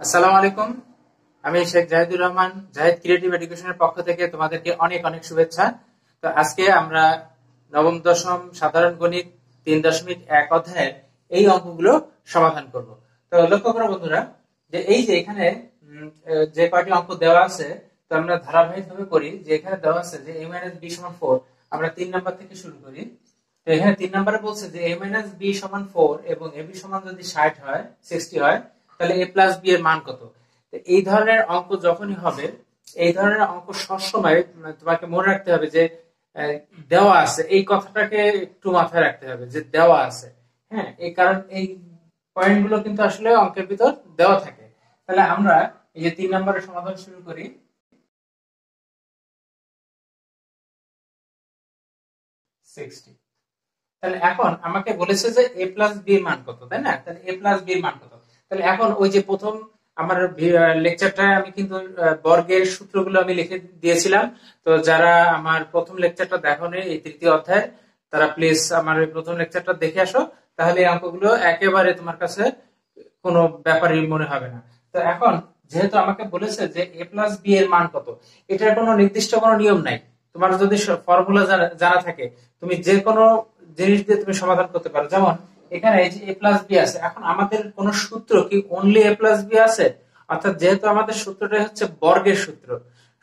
আসসালামু আলাইকুম। আমি শেখ জাহিদুর রহমান, জাহিদ ক্রিয়েটিভ এডুকেশনের পক্ষ থেকে তোমাদেরকে অনেক অনেক শুভেচ্ছা। তো আজকে আমরা নবম দশম সাধারণ গণিত 3.1 অধ্যায়ের এই অঙ্কগুলো সমাধান করব। তো লক্ষ্য করো বন্ধুরা, যে এই যে এখানে যে কয়টি অঙ্ক দেওয়া আছে, তো আমরা ধারাবাহিকভাবে করি। যে এখানে দেওয়া আছে যে a - b = 4, আমরা 3 নাম্বার থেকে শুরু করি। তো এখানে 3 নম্বরে বলছে যে a - b = 4 এবং ab সমান যদি 60 হয়, 60 হয়, তাহলে a + b এর মান কত। তো এই ধরনের অঙ্ক যখনই হবে, এই ধরনের অঙ্ক সবসময় তোমাকে মনে রাখতে হবে যে দেওয়া আছে, এই কথাটাকে একটু মাথায় রাখতে হবে যে দেওয়া আছে। হ্যাঁ, এই কারণ এই পয়েন্টগুলো কিন্তু আসলে অঙ্কের ভিতর দেওয়া থাকে। তাহলে আমরা এই যে 3 নম্বরের সমাধান শুরু করি। 60। তাহলে এখন আমাকে বলেছে যে a + b এর মান কত, তাই না? তাহলে a + b এর মান কত। তাহলে এখন ওই যে প্রথম আমার লেকচারটায় আমি কিন্তু বর্গের সূত্রগুলো আমি লিখে দিয়েছিলাম। তো যারা আমার প্রথম লেকচারটা দেখোনি এই তৃতীয় অধ্যায়, তারা প্লিজ আমার এই প্রথম লেকচারটা দেখে আসো। তাহলে এই অঙ্কগুলো একেবারে তোমার কাছে কোনো ব্যাপারই মনে হবে না। তো এখন যেহেতু আমাকে বলেছে যে a + b এর মান কত, এটার কোনো নির্দিষ্ট কোনো নিয়ম নাই। তোমার যদি ফর্মুলা জানা থাকে, তুমি যে কোনো জিনিস দিয়ে তুমি সমাধান করতে পারো। যেমন এখানে এই যে a + b আছে, এখন আমাদের কোন সূত্র কি অনলি a + b আছে? অর্থাৎ যেহেতু আমাদের সূত্রটা হচ্ছে বর্গের সূত্র,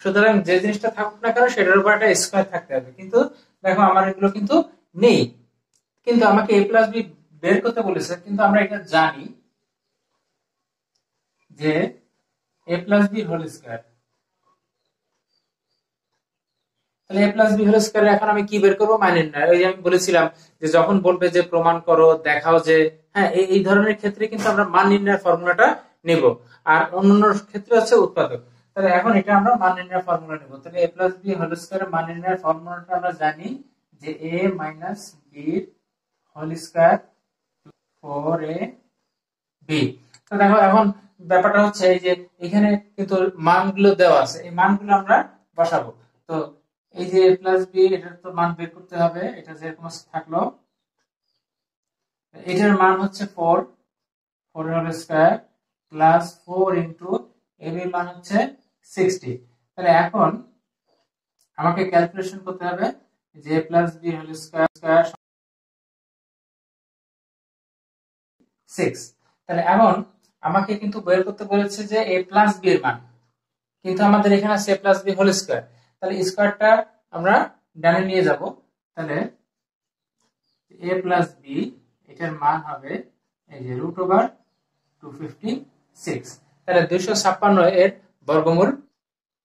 সুতরাং যে জিনিসটা থাকুক না কেন সেটার উপর একটা স্কয়ার থাকতে হবে। কিন্তু দেখো আমার এগুলো কিন্তু নেই, কিন্তু আমাকে a + b বের করতে বলেছে। কিন্তু আমরা এটা জানি যে a + b হোল স্কয়ার। তাহলে a + b হোল স্কয়ার এখন আমি কি বের করবো? মান নির্ণয়। ওই যে আমি বলেছিলাম যে যখন বলবে যে প্রমাণ করো, দেখাও যে, হ্যাঁ, এই ধরনের ক্ষেত্রে কিন্তু আমরা মান নির্ণয়ের ফর্মুলাটা নেব। আর অন্যান্য ক্ষেত্রে হচ্ছে উৎপাদক। তাহলে এখন এটা আমরা মান নির্ণয়ের ফর্মুলা নেব। তাহলে a + b হোল স্কয়ারের মান নির্ণয়ের ফর্মুলাটা আমরা জানি যে a - b whole square 4ab। তো দেখো এখন ব্যাপারটা হচ্ছে এই যে এখানে কিন্তু মানগুলো দেওয়া আছে, এই মানগুলো আমরা বসাবো। তো এই যে a + b, এটার তো মান বের করতে হবে। এটা যেরকম থাকলো, এটার মান হচ্ছে 4, 4 whole square plus 4 into ab এর মান হচ্ছে 60। তাহলে এখন আমাকে ক্যালকুলেশন করতে হবে যে a + b হোল স্কয়ার 6। তাহলে এখন আমাকে কিন্তু বের করতে বলেছে যে a + b এর মান, কিন্তু আমাদের এখানে আছে a + b হোল স্কয়ার। তাহলে স্কয়ারটা আমরা ডানে নিয়ে যাব। তাহলে a + b এটার মান হবে এই যে √256। তাহলে 256 এর বর্গমূল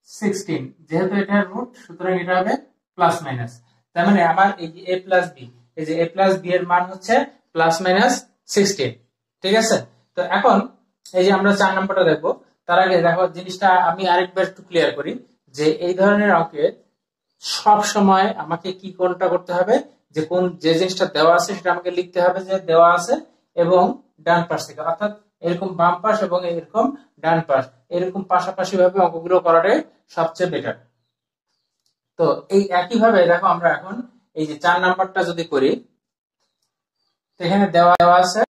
16। যেহেতু এটা রুট, সুতরাং এটা হবে প্লাস মাইনাস। তার মানে আমার এই যে a + b, এই যে a + b এর মান হচ্ছে ±16। ঠিক আছে? তো এখন এই যে আমরা 4 নম্বরটা দেখবো। তার আগে দেখো জিনিসটা আমি আরেকবার একটু ক্লিয়ার করি যে এই ধরনের অঙ্কে সব সময় আমাকে কি কোনটা করতে হবে, যে কোন যে জিনিসটা দেওয়া আছে সেটা আমাকে লিখতে হবে যে দেওয়া আছে, এবং ডান পাশ থেকে, অর্থাৎ এরকম বাম পাশ এবং এরকম ডান পাশ, এরকম পাশাপাশি ভাবে অঙ্কগুলো করাটাই সবচেয়ে বেটার। তো এই একই ভাবে দেখো আমরা এখন এই যে 4 নাম্বারটা যদি করি, তো এখানে দেওয়া আছে।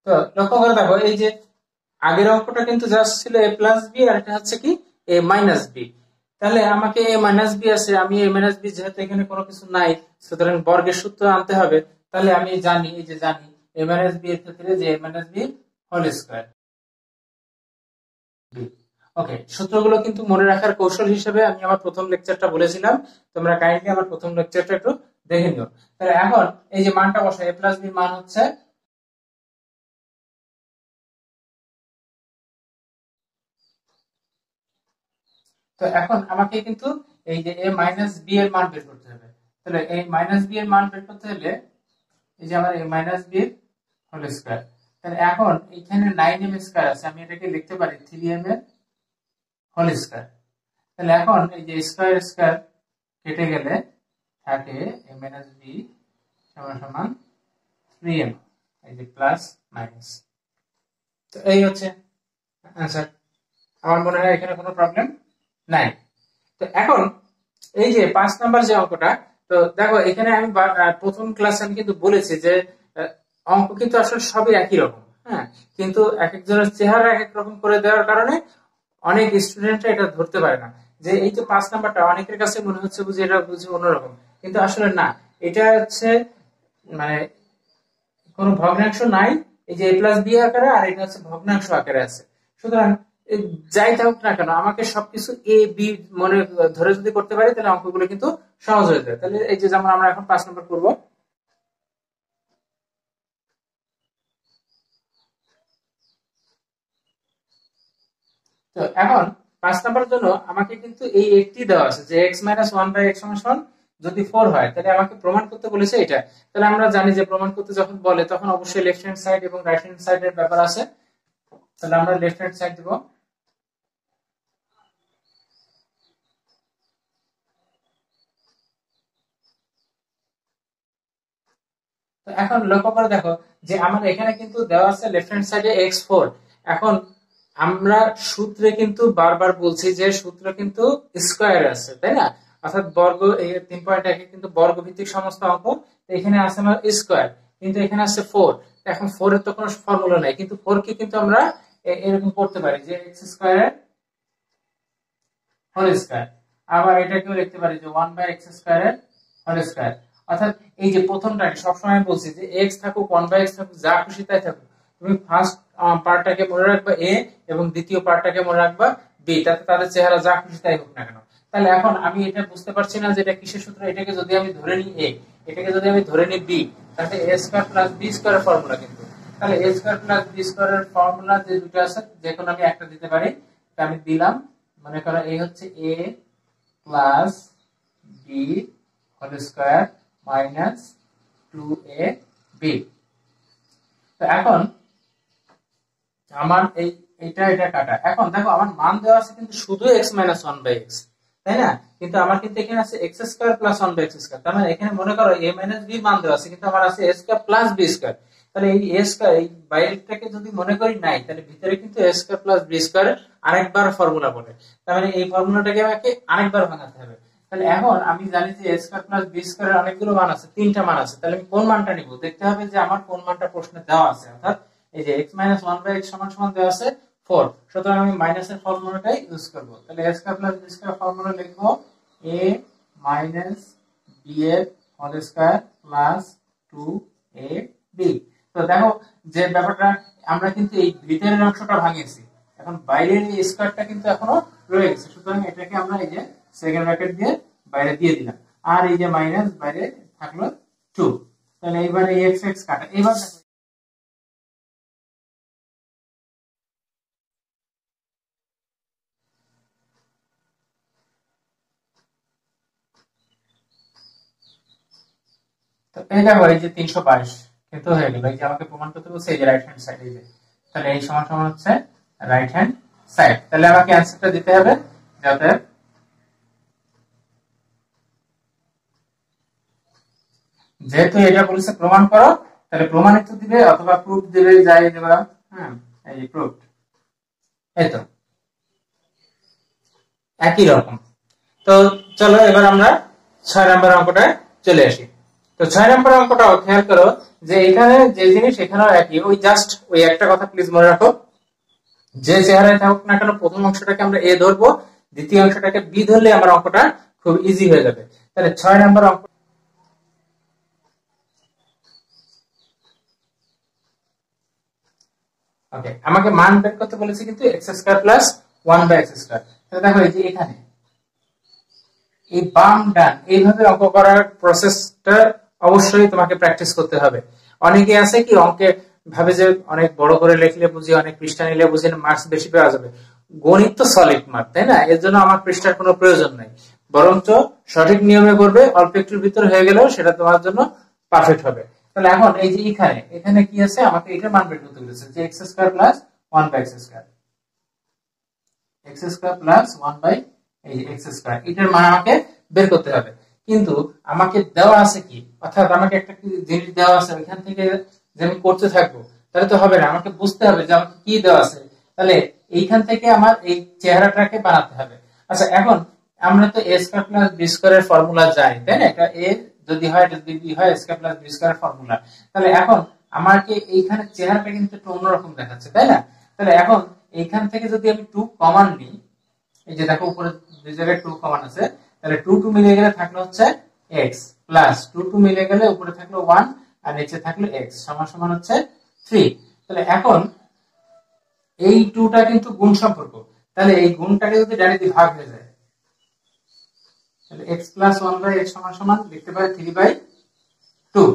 তো লক্ষ্য করে দেখো এই যে আগের অঙ্কটা কিন্তু জাস্ট ছিল a + b, আর এটা হচ্ছে কি a - b। তাহলে আমাকে a - b আছে, আমি a - b যেহেতু এখানে কোনো কিছু নাই, সুতরাং বর্গের সূত্র আনতে হবে। তাহলে আমি জানি, এই যে জানি a - b এর ক্ষেত্রে যে a - b হোল স্কয়ার। ওকে, সূত্রগুলো কিন্তু মনে রাখার কৌশল হিসেবে আমি আমার প্রথম লেকচারটা বলেছিলাম। তোমরা কাইন্ডলি আমার প্রথম লেকচারটা একটু দেখে নিও। তাহলে এখন এই যে মানটা বসাই, a + b এর মান হচ্ছে, তো এখন আমাকে কিন্তু এই যে a - b এর মান বের করতে হবে। তাহলে a - b এর মান বের করতে হলে এই যে আমার a - b হোল স্কয়ার। তাহলে এখন এখানে 9m স্কয়ার আছে, আমি এটাকে লিখতে পারি 3m এর হোল স্কয়ার। তাহলে এখন এই যে স্কয়ার স্কয়ার কেটে গেলে থাকে a - b সমান 3m, এই যে প্লাস মাইনাস। তো এই হচ্ছে आंसर। আমার মনে হয় এখানে কোনো প্রবলেম নাই। তো এখন এই যে 5 নাম্বার যে অঙ্কটা, তো দেখো এখানে আমি প্রথম ক্লাসে আমি কিন্তু বলেছি যে অঙ্ক কিন্তু আসলে সবই একই রকম, হ্যাঁ, কিন্তু এক একজনের চেহারা এক এক রকম করে দেওয়ার কারণে অনেক স্টুডেন্টরা এটা ধরতে পারে না যে এই যে 5 নাম্বারটা অনেকের কাছে মনে হচ্ছে বুঝি এটা বুঝি অন্যরকম, কিন্তু আসলে না, এটা হচ্ছে মানে কোনো ভগ্নাংশ নাই, এই যে a প্লাস বি আকারে, আর এটা হচ্ছে ভগ্নাংশ আকারে আছে। সুতরাং যাই থাকুক না কেন আমাকে সবকিছু এ বি মনে ধরে যদি করতে পারি তাহলে অঙ্কগুলো কিন্তু সহজ হয়ে যায়। তাহলে এই যে যেমন আমরা এখন 5 নম্বর করব, তো এখন 5 নম্বরের জন্য আমাকে কিন্তু এই একটি দেওয়া আছে যে x মাইনাস 1/x সমান যদি 4 হয় তাহলে আমাকে প্রমাণ করতে বলেছে এটা। তাহলে আমরা জানি যে প্রমাণ করতে যখন বলে তখন অবশ্যই লেফট হ্যান্ড সাইড এবং রাইট হ্যান্ড সাইডের ব্যাপার আছে। তাহলে আমরা লেফট হ্যান্ড সাইড দিব। তো এখন লক্ষ্য করে দেখো যে আমার এখানে কিন্তু দেওয়া আছে লেফট হ্যান্ড সাইডে x4। এখন আমরা সূত্রে কিন্তু বারবার বলছি যে সূত্র কিন্তু স্কয়ার আছে, তাই না, অর্থাৎ বর্গ, এই 3.1 কিন্তু বর্গ ভিত্তিক সমস্ত অঙ্ক, এখানে আছে আমার স্কয়ার, কিন্তু এখানে আছে 4। এখন 4 এর তো কোনো ফর্মুলা নাই, কিন্তু 4 কে কিন্তু আমরা এরকম করতে পারি যে x স্কয়ার হোল স্কয়ার, আবার এটাকেও লিখতে পারি যে 1/x স্কয়ার হোল স্কয়ার। অর্থাৎ এই যে প্রথমটাকে সবসময় বলছি যে x থাকুক 1/x থাকুক যা খুশি তাই থাকুক, তুমি ফার্স্ট পার্টটাকে মনে রাখবা a এবং দ্বিতীয় পার্টটাকে মনে রাখবা b, তাতে তাদের চেহারা যা খুশি তাই হোক না কেন। তাহলে এখন আমি এটা বুঝতে পারছি না যে এটা কিসের সূত্র, এটাকে যদি আমি ধরে নিই a, এটাকে যদি আমি ধরে নিই b, তাহলে a স্কয়ার প্লাস b স্কয়ারের ফর্মুলা কিন্তু, তাহলে a স্কয়ার প্লাস b স্কয়ারের ফর্মুলা যে দুটো আছে যে কোনো আমি একটা দিতে পারি, তা আমি দিলাম। মনে করো এই হচ্ছে a plus b whole square minus 2ab। তো এখন আমার এটা কাটা, এখন দেখো আমার মান দেওয়া আছে কিন্তু শুধু x মাইনাস 1/x, তাই না, কিন্তু আমার কিন্তু এখানে আছে x square plus 1/x square, তার মানে এখানে মনে করো a মাইনাস b মান দেওয়া আছে কিন্তু আমার আছে a square plus b square. তাহলে এই a স্কয়ার এই বাইরেটাকে যদি মনে করি নাই, তাহলে ভিতরে কিন্তু a square plus b square আরেকবার ফর্মুলা বলে, তার মানে এই ফর্মুলাটাকে আমাকে আরেকবার ভাঙাতে হবে। তাহলে এখন আমি জানি যে a স্কয়ার প্লাস b স্কয়ারের অনেকগুলো মান আছে, 3টা মান আছে, তাহলে আমি কোন মানটা নিব দেখতে হবে যে আমার কোন মানটা প্রশ্নে দেওয়া আছে। অর্থাৎ এই যে x মাইনাস 1/x সমান দেওয়া আছে 4, সুতরাং আমি মাইনাসের ফর্মুলাটাই ইউজ করব। তাহলে a square plus b square formula লিখব a মাইনাস b এর হোল স্কয়ার প্লাস 2ab। তো দেখো যে ব্যাপারটা আমরা কিন্তু এই ভিতরের অংশটা ভাঙিয়েছি, এখন বাইরের এই স্কয়ারটা কিন্তু এখনো রয়ে গেছে, সুতরাং এটাকে আমরা এই যে সেকেন্ড ব্র্যাকেট দিয়ে বাইরে দিয়ে দিলাম, আর এই যে মাইনাস বাইরে থাকলো 2। তাহলে এইবারে এই x x কাটা, এইবার দেখো তো এই দেখো এই যে 322 কিন্তু হয়ে গেল, এই যে আমাকে প্রমাণ করতে বলছে এই যে রাইট হ্যান্ড সাইড, এই যে তাহলে এই সমান হচ্ছে রাইট হ্যান্ড সাইড। তাহলে আমাকে অ্যানসারটা দিতে হবে যাতে যেহেতু এটা বলেছে প্রমাণ করো, তাহলে প্রমাণিত দিবে অথবা প্রুফ দিবে, যাই দেবা, হ্যাঁ এই প্রুফ, এই তো একই রকম। তো চলো এবার আমরা 6 নম্বর অঙ্কটা চলে আসি। তো 6 নম্বর অঙ্কটা খেয়াল করো যে এখানে যে জিনিস এখানেও একই, ওই জাস্ট ওই একটা কথা প্লিজ মনে রাখো, যে চেহারায় থাকুক না কেন প্রথম অংশটাকে আমরা এ ধরবো, দ্বিতীয় অংশটাকে বি ধরলে আমার অঙ্কটা খুব ইজি হয়ে যাবে। তাহলে 6 নম্বর অঙ্ক, ওকে, আমাকে মান বের করতে বলেছে কিন্তু x square plus 1/x square. তাহলে দেখো এই যে এখানে এই বাম ডান এইভাবে অঙ্ক করার প্রসেসটা অবশ্যই তোমাকে প্র্যাকটিস করতে হবে। অনেকে আছে কি অঙ্কে ভাবে যে অনেক বড় করে লিখলে বুঝি, অনেক পৃষ্ঠা নিলে বুঝি মার্কস বেশি পাওয়া যাবে। গণিত তো সলিড মার্ক, তাই না, এর জন্য আমার পৃষ্ঠার কোনো প্রয়োজন নাই, বরঞ্চ সঠিক নিয়মে করবে, অল্প একটুর ভিতর হয়ে গেলেও সেটা তোমার জন্য পারফেক্ট হবে। তাহলে এখন এই যে এখানে কি আছে, আমাকে এটার মান বের করতে বলেছে যে x square plus 1/x square, x square plus 1/x square, এটার মান আমাকে বের করতে হবে। কিন্তু আমাকে দেওয়া আছে কি, অর্থাৎ আমাকে একটা জিনিস দেওয়া আছে, ওইখান থেকে যে আমি করতে থাকবো তাহলে তো হবে না, আমাকে বুঝতে হবে যে আমাকে কি দেওয়া আছে, তাহলে এইখান থেকে আমার এই চেহারাটাকে বানাতে হবে। আচ্ছা এখন আমরা তো a স্কয়ার প্লাস b স্কয়ারের ফর্মুলা জানি, তাই না, এটা a যদি হয় এটা যদি b হয় স্কয়ার প্লাস b স্কয়ারের ফর্মুলা। তাহলে এখন আমাকে এইখানে চেহারাটা কিন্তু একটু অন্যরকম দেখাচ্ছে, তাই না? তাহলে এখন এইখান থেকে যদি আমি 2 কমন নিই, এই যে দেখো উপরে দুই জায়গায় 2 কমন আছে, তাহলে 2 2 মিলে গেলে থাকলো হচ্ছে x প্লাস 2 2 মিলে গেলে উপরে থাকলো 1 আর নিচে থাকলো x সমান সমান হচ্ছে 3। তাহলে এখন এই 2টা কিন্তু গুণ সম্পর্ক, তাহলে এই গুণটাকে যদি ডাইরেক্টলি ভাগ হয়ে যায়, তাহলে x প্লাস 1/x সমান সমান লিখতে পারি 3/2।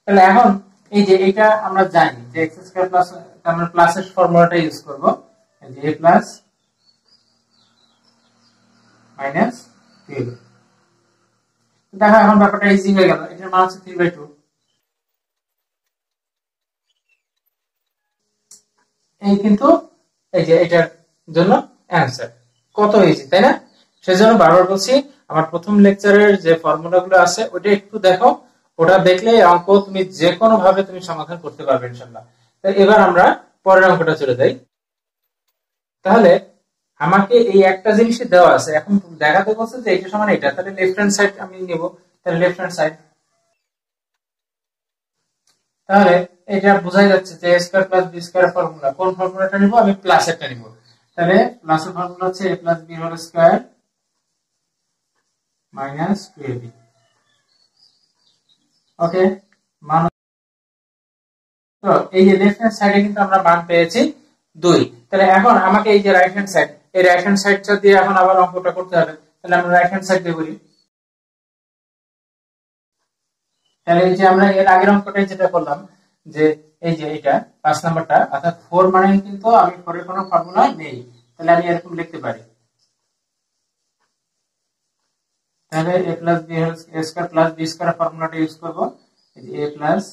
তাহলে এখন এই যে এটা আমরা জানি যে x স্কয়ার প্লাস, আমরা প্লাসের ফর্মুলাটা ইউজ করব, এই যে a প্লাস মাইনাস 3। দেখো এখন ব্যাপারটা ইজি হয়ে গেল, এটার মান হচ্ছে 3/2। এই কিন্তু এই যে এটার জন্য অ্যানসার, কত ইজি তাই না? সেজন্য বারবার বলছি আমার প্রথম লেকচারের যে ফর্মুলাগুলো আছে ওটা একটু দেখো, ওটা দেখলে অঙ্ক তুমি যে কোনো ভাবে তুমি সমাধান করতে পারবে ইনশাআল্লাহ। তাই এবার আমরা পরের অঙ্কটা চলে যাই। তাহলে আমাকে এই একটা জিনিসই দেওয়া আছে, এখন দেখাতে বলছে যে এটা সমান এটা, তাহলে লেফট হ্যান্ড সাইড আমি নেব, তাহলে লেফট হ্যান্ড সাইড, তাহলে এটা বোঝাই যাচ্ছে যে a square plus b square formula, কোন ফর্মুলাটা নিব? আমি প্লাসেরটা নিব। তাহলে প্লাসের ফর্মুলা হচ্ছে a plus b whole square minus 2ab। Okay, মান তো এই যে লেফট হ্যান্ড সাইডে কিন্তু আমরা মান পেয়েছি 2। তাহলে এখন আমাকে এই যে রাইট হ্যান্ড সাইড, এই রাইট হ্যান্ড সাইডটা দিয়ে এখন আবার অঙ্কটা করতে হবে। তাহলে আমরা রাইট হ্যান্ড সাইড দিয়ে করি। তাহলে এই যে আমরা এর আগের অঙ্কটাই যেটা করলাম, যে এই যে এটা 5 নাম্বারটা, অর্থাৎ 4 মানে কিন্তু আমি 4 এর কোনো ফর্মুলা নেই, তাহলে আমি এরকম লিখতে পারি, তাহলে a plus b whole square plus b square ফর্মুলাটা ইউজ করব, এই যে a প্লাস,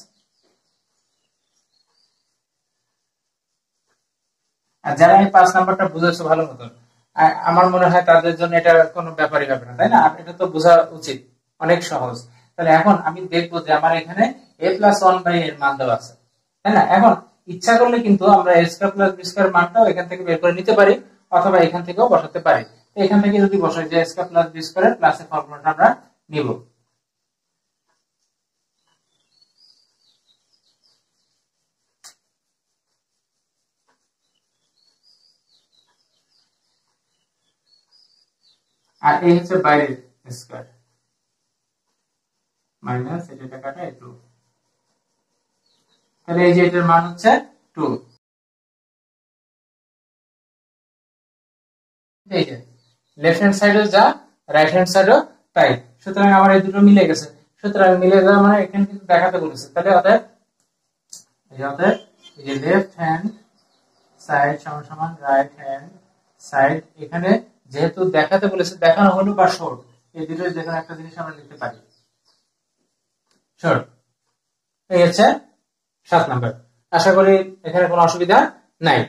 আর যারা এই 5 নাম্বারটা বুঝেছো ভালো মতন, আমার মনে হয় তাদের জন্য এটা কোনো ব্যাপারই হবে না, তাই না? আর এটা তো বোঝা উচিত, অনেক সহজ। তাহলে এখন আমি দেখবো যে আমার এখানে a প্লাস 1/a এর মান দেওয়া আছে, তাই না? এখন ইচ্ছা করলে কিন্তু আমরা a square plus b square মানটাও এখান থেকে বের করে নিতে পারি, অথবা এখান থেকেও বসাতে পারি। তো এখান থেকে যদি বসাই যে a square plus b square এর প্লাসের ফর্মুলাটা আমরা নিব। আর এই হচ্ছে বাইরের স্কয়ার মাইনাস এটা কাটা 2, তাহলে এই যে এটার মান হচ্ছে 2। এই যে লেফট হ্যান্ড সাইডে যা, রাইট হ্যান্ড সাইডও তাই, সুতরাং আমার এই দুটো মিলে গেছে। সুতরাং মিলে যাওয়া মানে এখানে কিন্তু দেখাতে বলেছে, তাহলে অতএব এই যে লেফট হ্যান্ড সাইড সমান সমান রাইট হ্যান্ড সাইড, এখানে যেহেতু দেখাতে বলেছে, দেখানো হলো বা শর্ট, এই দুটোর যে কোনো একটা জিনিস আমরা লিখতে পারি শর্ট। এই হচ্ছে 7 নাম্বার। আশা করি এখানে কোনো অসুবিধা নাই।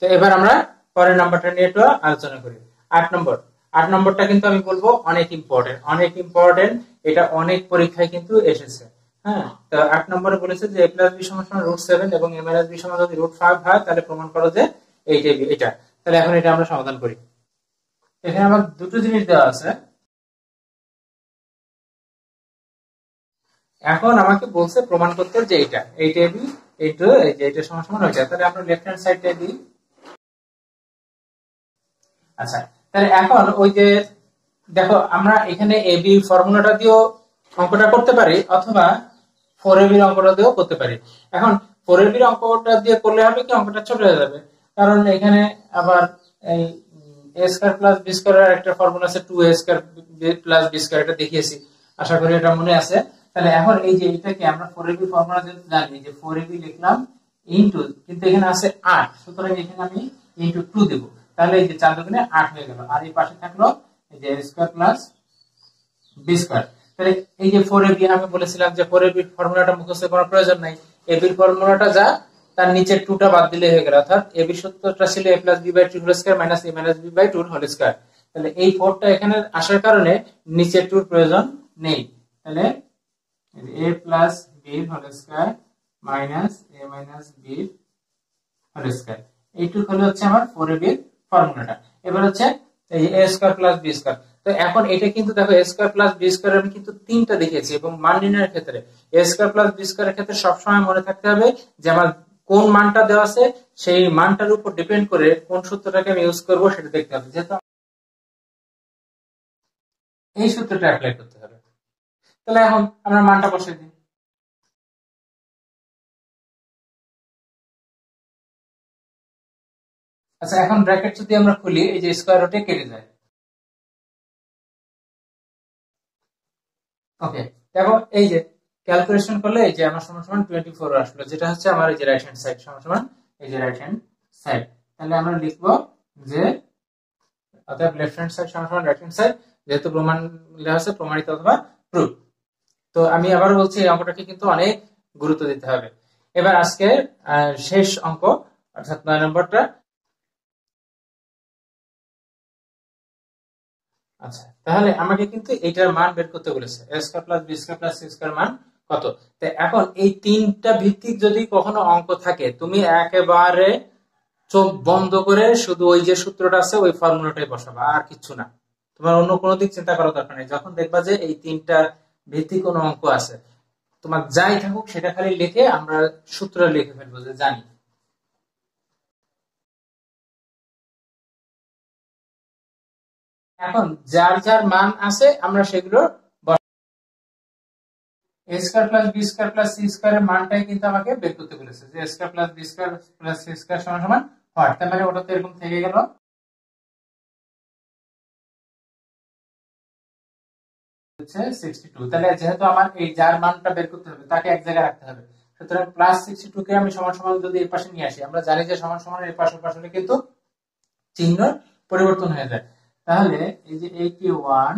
তো এবার আমরা পরের নাম্বারটা নিয়ে একটু আলোচনা করি। 8 নম্বর। 8 নম্বরটা কিন্তু আমি বলবো অনেক ইম্পর্টেন্ট, অনেক ইম্পর্টেন্ট, এটা অনেক পরীক্ষায় কিন্তু এসেছে। হ্যাঁ, তো 8 নম্বরে বলেছে যে a প্লাস b সমান সমান √7 এবং a মাইনাস b সমান যদি √5 হয় তাহলে প্রমাণ করো যে এইটাই এটা। তাহলে এখন এটা আমরা সমাধান করি। এখানে আমার দুটো জিনিস দেওয়া আছে, এখন আমাকে বলছে প্রমাণ করতে যে এইটা বি এইটা এই যে এটা সমান সমান হয়ে যায়। তাহলে আমরা লেফট হ্যান্ড সাইডটা দিই। আচ্ছা, তাহলে এখন ওই যে দেখো আমরা এখানে এ বি ফর্মুলাটা দিয়েও অঙ্কটা করতে পারি, অথবা 4ab এর অঙ্কটা দিয়েও করতে পারি। এখন 4ab এর অঙ্কটা দিয়ে করলে হবে কি, অঙ্কটা ছোট হয়ে যাবে, কারণ এখানে আবার এই a square plus b square এর একটা ফর্মুলা আছে 2a square plus b square, এটা দেখিয়েছি, আশা করি এটা মনে আছে। তাহলে এখন এই যে এটাকে আমরা 4ab ফর্মুলা দিয়ে জানি যে 4ab লিখলাম ইনটু, কিন্তু এখানে আছে 8, সুতরাং এখানে আমি ইনটু 2 দেব, তাহলে এই যে 4 দুগুণে 8 হয়ে গেল, আর এই পাশে থাকলো এই যে a square plus b square. তাহলে এই যে 4ab আমি বলেছিলাম যে 4ab ফর্মুলাটা মুখস্থ করার প্রয়োজন নাই, ab এর ফর্মুলাটা যা তার নিচে 2টা বাদ দিলে হয়ে গেল, অর্থাৎ ab সূত্রটা ছিল a plus b by 2 whole square minus a minus b by 2 whole square. তাহলে এই 4টা এখানে আসার কারণে নিচে 2 এর প্রয়োজন নেই, তাহলে a plus b whole square minus a minus b whole square, এইটুকু হলো হচ্ছে আমার 4ab এর ফর্মুলাটা। এবার হচ্ছে এই a square plus b square, তো এখন এটা কিন্তু দেখো এ স্কয়ার প্লাস বি স্কয়ার আমি কিন্তু তিনটা দেখেছি, এবং মান নির্ণয়ের ক্ষেত্রে এ স্কয়ার প্লাস বি স্কয়ারের ক্ষেত্রে সবসময় মনে থাকতে হবে যে আমার কোন মানটা দেওয়া আছে সেই মানটার উপর ডিপেন্ড করে কোন সূত্রটাকে আমি ইউজ করবো সেটা দেখতে হবে, যেহেতু এই সূত্রটা অ্যাপ্লাই করতে হবে। তাহলে এখন আমরা মানটা বসিয়ে দিই। আচ্ছা, এখন ব্র্যাকেট যদি আমরা খুলি, এই যে স্কয়ার রুটে কেটে যায়। ওকে, দেখো এই যে ক্যালকুলেশন করলে এই যে আমার সমান সমান 24 আসলো, যেটা হচ্ছে আমার এই যে রাইট হ্যান্ড সাইড সমান সমান এই যে রাইট হ্যান্ড সাইড। তাহলে আমরা লিখবো যে অর্থাৎ লেফট হ্যান্ড সাইড সমান সমান রাইট হ্যান্ড সাইড, যেহেতু প্রমাণ লেখা আছে প্রমাণিত অথবা প্রুফ। তো আমি আবার বলছি এই অঙ্কটাকে কিন্তু অনেক গুরুত্ব দিতে হবে। এবার আজকে শেষ অঙ্ক অর্থাৎ 9 নম্বরটা। আচ্ছা, তাহলে আমাকে কিন্তু এটার মান বের করতে বলেছে, a square plus B square plus C square মান কত। তো এখন এই তিনটা ভিত্তিক যদি কখনো অঙ্ক থাকে, তুমি একেবারে চোখ বন্ধ করে শুধু ওই যে সূত্রটা আছে ওই ফর্মুলাটাই বসাবা, আর কিছু না। তোমার অন্য কোনো দিক চিন্তা করার দরকার নেই। যখন দেখবা যে এই তিনটা ভিত্তিক কোনো অঙ্ক আছে, তোমার যাই থাকুক সেটা খালি লিখে আমরা সূত্র লিখে ফেলবো যে জানি। এখন যার যার মান আছে আমরা সেগুলো a square plus B square plus c স্কয়ারের মানটাই কিন্তু আমাকে বের করতে বলেছে, যে a square plus B square plus C square সমান সমান হোয়াট। তার মানে ওটা তো এরকম থেকে গেল, হচ্ছে 62। তাহলে যেহেতু আমার এই যার মানটা বের করতে হবে তাকে এক জায়গায় রাখতে হবে, সুতরাং প্লাস 62 কে আমি সমান সমান যদি এই পাশে নিয়ে আসি, আমরা জানি যে সমান সমান এর পাশে পাশে কিন্তু চিহ্ন পরিবর্তন হয়ে যায়। তাহলে এই যে 81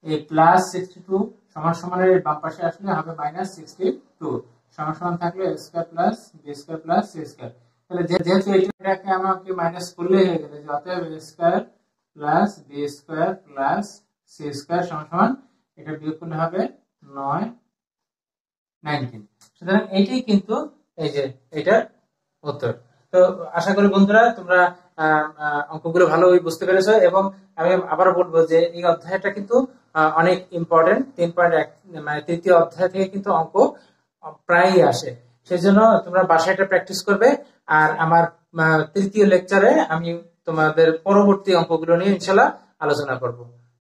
এই প্লাস 62 সমান সমানের বাম পাশে আসলে হবে মাইনাস 62, সমান সমান থাকলে a square plus B square plus C square. তাহলে যেহেতু এটাকে আমাকে মাইনাস করলে হয়ে গেল যে অতএব a square plus B square plus C square সমান সমান এটা বিয়োগ করলে হবে 9 19। সুতরাং এইটাই কিন্তু এই যে এটা উত্তর। তো আশা করি বন্ধুরা তোমরা অঙ্কগুলো ভালোই বুঝতে পেরেছো, এবং আমি আবার বলবো যে এই অধ্যায়টা কিন্তু অনেক ইম্পর্টেন্ট। 3.1 মানে তৃতীয় অধ্যায় থেকে কিন্তু অঙ্ক প্রায়ই আসে, সেজন্য তোমরা বাসায় এটা প্র্যাকটিস করবে। আর আমার তৃতীয় লেকচারে আমি তোমাদের পরবর্তী অঙ্কগুলো নিয়ে ইনশাল্লাহ আলোচনা করব।